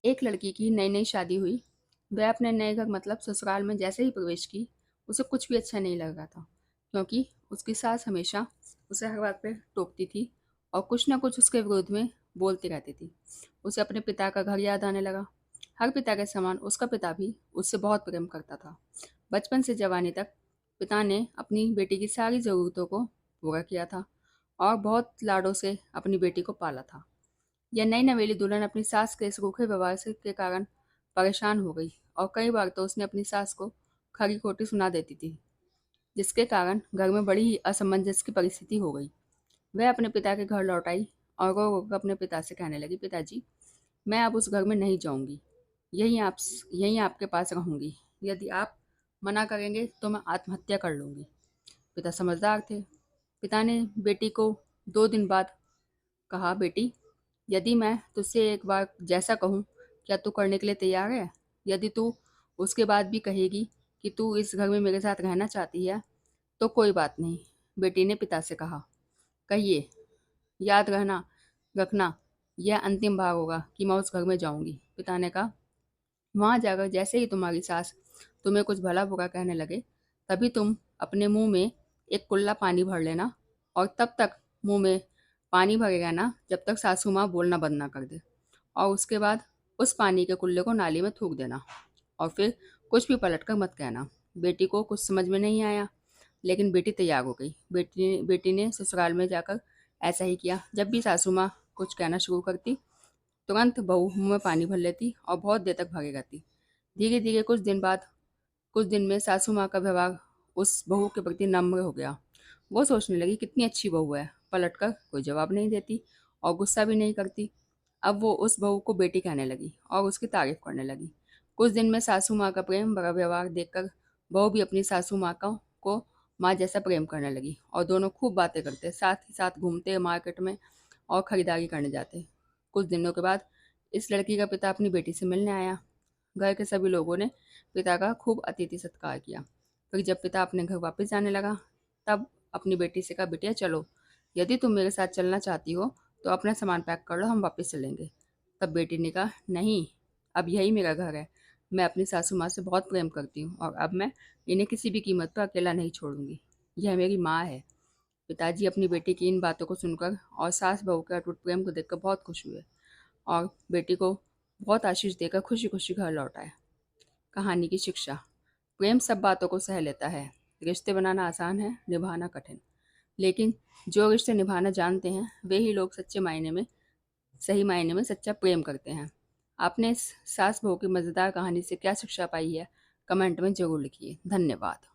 एक लड़की की नई नई शादी हुई। वह अपने नए घर मतलब ससुराल में जैसे ही प्रवेश की, उसे कुछ भी अच्छा नहीं लग रहा था, क्योंकि उसकी सास हमेशा उसे हर बात पे टोकती थी और कुछ ना कुछ उसके विरोध में बोलती रहती थी। उसे अपने पिता का घर याद आने लगा। हर पिता के समान उसका पिता भी उससे बहुत प्रेम करता था। बचपन से जवानी तक पिता ने अपनी बेटी की सारी ज़रूरतों को पूरा किया था और बहुत लाडों से अपनी बेटी को पाला था। यह नई नवेली दुल्हन अपनी सास के इस रूखे व्यवहार से के कारण परेशान हो गई और कई बार तो उसने अपनी सास को खरी खोटी सुना देती थी, जिसके कारण घर में बड़ी ही असमंजस की परिस्थिति हो गई। वह अपने पिता के घर लौट आई और रो रो कर अपने पिता से कहने लगी, पिताजी, मैं अब उस घर में नहीं जाऊंगी। यहीं आप यहीं आपके पास रहूंगी। यदि आप मना करेंगे तो मैं आत्महत्या कर लूंगी। पिता समझदार थे। पिता ने बेटी को 2 दिन बाद कहा, बेटी, यदि मैं तुझसे एक बार जैसा कहूँ, क्या तू करने के लिए तैयार है? यदि तू उसके बाद भी कहेगी कि तू इस घर में मेरे साथ रहना चाहती है, तो कोई बात नहीं। बेटी ने पिता से कहा, कहिए, याद रहना रखना, यह अंतिम बार होगा कि मैं उस घर में जाऊंगी। पिता ने कहा, वहां जाकर जैसे ही तुम्हारी सास तुम्हें कुछ भला बुरा कहने लगे, तभी तुम अपने मुंह में एक कुल्ला पानी भर लेना और तब तक मुंह में पानी भरे रहना जब तक सासू माँ बोलना बंद ना कर दे। और उसके बाद उस पानी के कुल्ले को नाली में थूक देना और फिर कुछ भी पलट कर मत कहना। बेटी को कुछ समझ में नहीं आया, लेकिन बेटी तैयार हो गई। बेटी ने ससुराल में जाकर ऐसा ही किया। जब भी सासू माँ कुछ कहना शुरू करती, तुरंत बहू मुंह में पानी भर लेती और बहुत देर तक भागे रहती। धीरे धीरे कुछ दिन में सासू माँ का व्यवहार उस बहू के प्रति नम्र हो गया। वो सोचने लगी, कितनी अच्छी बहू है, पलट कर कोई जवाब नहीं देती और गुस्सा भी नहीं करती। अब वो उस बहू को बेटी कहने लगी और उसकी तारीफ करने लगी। कुछ दिन में सासू माँ का प्रेम भरा व्यवहार देखकर बहू भी अपनी सासू माँ को माँ जैसा प्रेम करने लगी और दोनों खूब बातें करते, साथ ही साथ घूमते मार्केट में और खरीदारी करने जाते। कुछ दिनों के बाद इस लड़की का पिता अपनी बेटी से मिलने आया। घर के सभी लोगों ने पिता का खूब अतिथि सत्कार किया। फिर जब पिता अपने घर वापस जाने लगा, तब अपनी बेटी से कहा, बिटिया चलो, यदि तुम मेरे साथ चलना चाहती हो तो अपना सामान पैक कर लो, हम वापस चलेंगे। तब बेटी ने कहा, नहीं, अब यही मेरा घर है। मैं अपनी सासू माँ से बहुत प्रेम करती हूँ और अब मैं इन्हें किसी भी कीमत पर अकेला नहीं छोड़ूंगी। यह मेरी माँ है। पिताजी अपनी बेटी की इन बातों को सुनकर और सास बहू के अटूट प्रेम को देखकर बहुत खुश हुए और बेटी को बहुत आशीष देकर खुशी खुशी घर लौट आए। कहानी की शिक्षा। प्रेम सब बातों को सह लेता है। रिश्ते बनाना आसान है, निभाना कठिन। लेकिन जो रिश्ते निभाना जानते हैं, वे ही लोग सही मायने में सच्चा प्रेम करते हैं। आपने इस सास बहू की मज़ेदार कहानी से क्या शिक्षा पाई है? कमेंट में ज़रूर लिखिए। धन्यवाद।